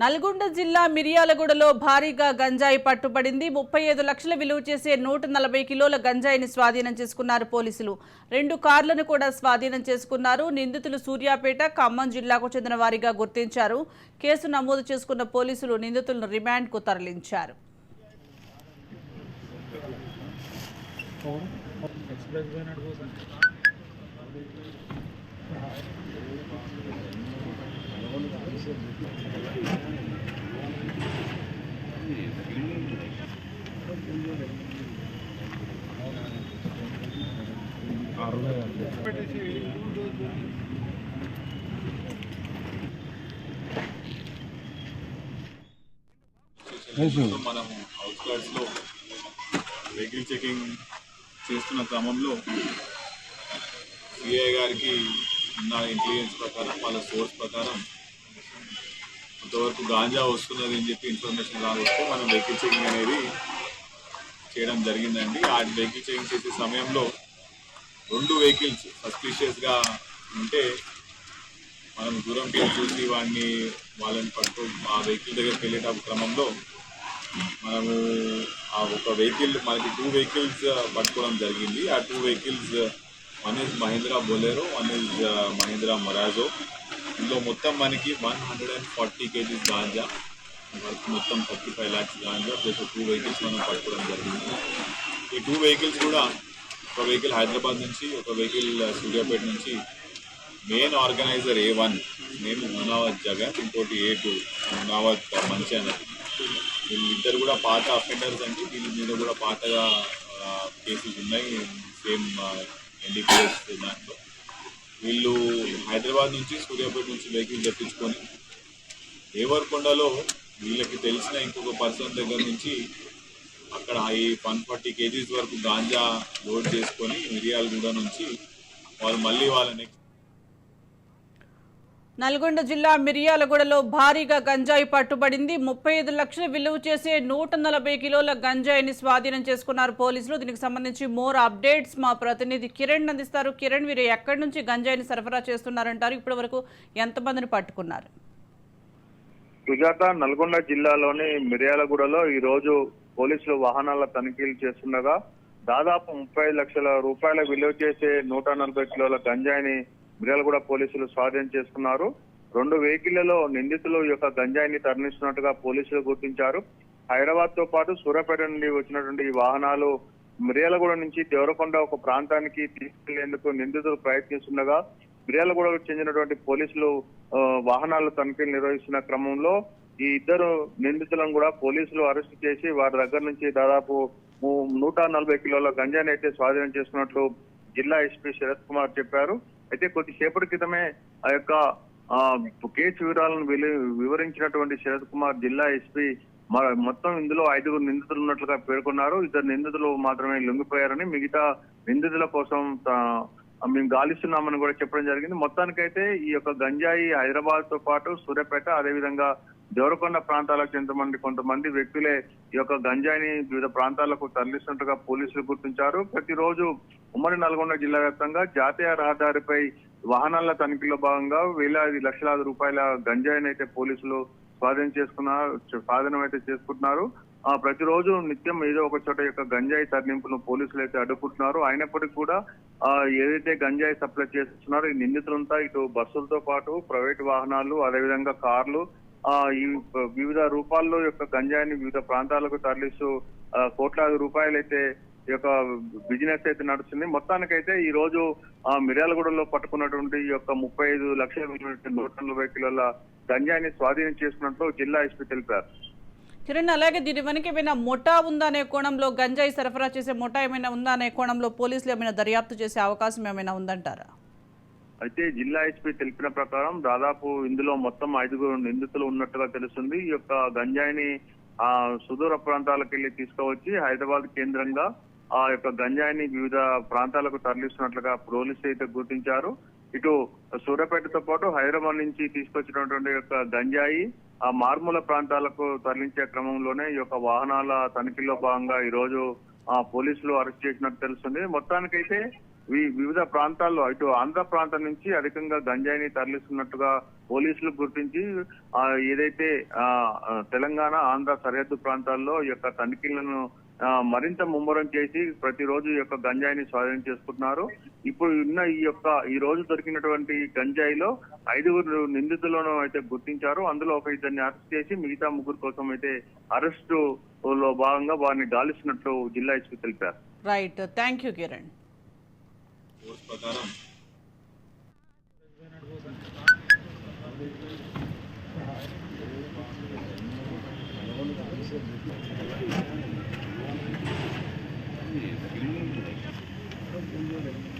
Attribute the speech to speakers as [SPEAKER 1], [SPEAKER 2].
[SPEAKER 1] నల్గొండ జిల్లా మిర్యాలగూడలో భారీగా గంజాయి పట్టుబడింది. 35 లక్షల విలువ చేసే 140 కిలోల గంజాయిని స్వాధీనం చేసుకున్నారు పోలీసులు. 2 కార్లను కూడా స్వాధీనం చేసుకున్నారు. నిందితులు సూర్యాపేట, ఖమ్మం జిల్లాకు చెందిన వారిగా గుర్తించారు. కేసు నమోదు చేసుకున్న పోలీసులు నిందితులను రిమాండ్కు తరలించారు.
[SPEAKER 2] మనం అవుట్స్కర్ట్స్ లో వెహికల్ చెకింగ్ చేస్తున్న క్రమంలో సిఐ గారికి ఉన్న ఇంటెలిజెన్స్ ప్రకారం వాళ్ళ సోర్స్ ప్రకారం కొంతవరకు గాంజా వస్తున్నది అని చెప్పి ఇన్ఫర్మేషన్ రావస్తే మనం వెహికల్ చెకింగ్ అనేది చేయడం జరిగిందండి. ఆ వెహికల్ చెకింగ్ చేసే సమయంలో 2 వెహికల్స్ సస్పిషియస్గా ఉంటే మనం దూరంకి చూసి వాళ్ళని పట్టుకో ఆ వెహికల్ దగ్గరికి వెళ్ళే క్రమంలో మనము ఆ ఒక వెహికల్ మనకి 2 వెహికల్స్ పట్టుకోవడం జరిగింది. ఆ 2 vehicles one is Mahindra Bolero, one is Mahindra Marazzo. ఇందులో మొత్తం మనకి 140 kgs గాంజా, మొత్తం 35 lakhs గాంజా ప్లస్ 2 వెహికల్స్ మనం పట్టుకోవడం జరిగింది. ఈ 2 వెహికల్స్ కూడా ఒక వెహికల్ హైదరాబాద్ నుంచి, ఒక వెహికల్ సూర్యాపేట నుంచి. మెయిన్ ఆర్గనైజర్ A1 నేను మునావత్ జగన్, ఇంకోటి A2 మునావత్ మంచి అన్నది. వీళ్ళిద్దరు కూడా పాత అఫెండర్స్ అండి. వీళ్ళ మీద కూడా పాతగా కేసెస్ ఉన్నాయి, సేమ్ NDPS దాంట్లో. వీళ్ళు హైదరాబాద్ నుంచి సూర్యాపేట నుంచి వెహికల్ తెప్పించుకొని దేవరకొండలో వీళ్ళకి తెలిసిన ఇంకొక పర్సన్ దగ్గర నుంచి అక్కడ ఈ 140 kgs వరకు గాంజా లోడ్ చేసుకొని మిర్యాలగూడ నుంచి వాళ్ళు మళ్ళీ వాళ్ళని.
[SPEAKER 1] నల్గొండ జిల్లా మిర్యాలగూడలో భారీగా గంజాయి పట్టుబడింది. 35 లక్షల విలువ చేసే 140 కిలోల గంజాయిని స్వాధీనం చేసుకున్నారు పోలీసులు. దీనికి సంబంధించి మోర్ అప్డేట్స్ మా ప్రతినిధి కిరణ్ అందిస్తారు. కిరణ్, వీరు ఎక్కడి నుంచి గంజాయిని సరఫరా చేస్తున్నారంటారు? ఇప్పటి వరకు ఎంతమందిని పట్టుకున్నారు?
[SPEAKER 3] సుజాత, నల్గొండ జిల్లాలోని మిర్యాలగూడలో ఈ రోజు పోలీసులు వాహనాల తనిఖీలు చేస్తుండగా దాదాపు 35 లక్షల రూపాయల విలువ చేసే 140 కిలోల గంజాయిని మిర్యాలగూడ పోలీసులు స్వాధీనం చేసుకున్నారు. 2 వెహికళ్లలో నిందితులు యొక్క గంజాయిని తరలిస్తున్నట్టుగా పోలీసులు గుర్తించారు. హైదరాబాద్ తో పాటు సూర్యాపేట నుండి వచ్చినటువంటి ఈ వాహనాలు మిర్యాలగూడ నుంచి దేవరకొండ ఒక ప్రాంతానికి తీసుకెళ్లేందుకు నిందితులు ప్రయత్నిస్తుండగా మిర్యాలగూడకు చెందినటువంటి పోలీసులు వాహనాల తనిఖీలు నిర్వహిస్తున్న క్రమంలో ఈ 2 నిందితులను కూడా పోలీసులు అరెస్ట్ చేసి వారి దగ్గర నుంచి దాదాపు 140 కిలోల గంజాయిని అయితే స్వాధీనం చేసుకున్నట్లు జిల్లా ఎస్పీ శరత్ కుమార్ చెప్పారు. అయితే కొద్దిసేపటి క్రితమే ఆ యొక్క కేసు వివరాలను వివరించినటువంటి శరత్ కుమార్ జిల్లా ఎస్పీ మొత్తం ఇందులో 5 నిందితులు ఉన్నట్లుగా పేర్కొన్నారు. 2 నిందితులు మాత్రమే లొంగిపోయారని, మిగతా నిందితుల కోసం మేము గాలిస్తున్నామని కూడా చెప్పడం జరిగింది. మొత్తానికైతే ఈ యొక్క గంజాయి హైదరాబాద్ తో పాటు సూర్యాపేట, అదేవిధంగా దేవరకొండ ప్రాంతాలకు కొంతమంది వ్యక్తులే ఈ యొక్క గంజాయిని వివిధ ప్రాంతాలకు తరలిస్తున్నట్టుగా పోలీసులు గుర్తించారు. ప్రతిరోజు ఉమ్మడి నల్గొండ జిల్లా వ్యాప్తంగా జాతీయ రహదారిపై వాహనాల తనిఖీలో భాగంగా వేలాది లక్షలాది రూపాయల గంజాయిని అయితే పోలీసులు స్వాధీనం అయితే చేసుకుంటున్నారు. ప్రతిరోజు నిత్యం ఏదో ఒక చోట యొక్క గంజాయి తరలింపును పోలీసులు అయితే అడ్డుకుంటున్నారు. అయినప్పటికీ కూడా ఏదైతే గంజాయి సప్లై చేస్తున్నారో ఈ నిందితులంతా ఇటు బస్సులతో పాటు ప్రైవేట్ వాహనాలు, అదేవిధంగా కార్లు, ఈ వివిధ రూపాల్లో యొక్క గంజాయిని వివిధ ప్రాంతాలకు తరలిస్తూ కోట్లాది రూపాయలు అయితే ఈ యొక్క బిజినెస్ అయితే నడుస్తుంది. మొత్తానికైతే ఈ రోజు మిర్యాలగూడలో పట్టుకున్నటువంటి ఈ యొక్క 35 లక్షల 140 కిలోల గంజాయిని స్వాధీనం చేసుకున్నట్లు జిల్లా ఎస్పీ తెలిపారు.
[SPEAKER 1] కిరణ్, అలాగే దీని వెనక ఏమైనా ముఠా ఉందా అనే కోణంలో, గంజాయి సరఫరా చేసే ముఠా ఏమైనా ఉందా అనే కోణంలో పోలీసులు ఏమైనా దర్యాప్తు చేసే అవకాశం ఏమైనా ఉందంటారా?
[SPEAKER 3] అయితే జిల్లా ఎస్పీ తెలిపిన ప్రకారం దాదాపు ఇందులో మొత్తం 5 నిందితులు ఉన్నట్టుగా తెలుస్తుంది. ఈ యొక్క గంజాయిని సుదూర ప్రాంతాలకు వెళ్లి తీసుకువచ్చి హైదరాబాద్ కేంద్రంగా ఆ యొక్క గంజాయిని వివిధ ప్రాంతాలకు తరలిస్తున్నట్లుగా పోలీసులు అయితే గుర్తించారు. ఇటు సూర్యాపేటతో పాటు హైదరాబాద్ నుంచి తీసుకొచ్చినటువంటి యొక్క గంజాయి ఆ మారుమూల ప్రాంతాలకు తరలించే క్రమంలోనే ఈ యొక్క వాహనాల తనిఖీలో భాగంగా ఈ రోజు పోలీసులు అరెస్ట్ చేసినట్టు తెలుస్తుంది. మొత్తానికైతే వివిధ ప్రాంతాల్లో ఇటు ఆంధ్ర ప్రాంతం నుంచి అధికంగా గంజాయిని తరలిస్తున్నట్టుగా పోలీసులు గుర్తించి ఏదైతే తెలంగాణ ఆంధ్ర సరిహద్దు ప్రాంతాల్లో ఈ యొక్క తనిఖీలను మరింత ముమ్మరం చేసి ప్రతిరోజు ఈ యొక్క గంజాయిని స్వాధీనం చేసుకుంటున్నారు. ఇప్పుడు ఉన్న ఈ రోజు దొరికినటువంటి గంజాయిలో 5 నిందితులను అయితే గుర్తించారు. అందులో ఒక 2 అరెస్ట్ చేసి మిగతా 3 కోసం అయితే అరెస్టు లో భాగంగా వారిని గాలిస్తున్నట్లు జిల్లా ఎస్పీ తెలిపారు.
[SPEAKER 1] Right, thank you Kiran.
[SPEAKER 2] Course ప్రకారం
[SPEAKER 4] Thank you.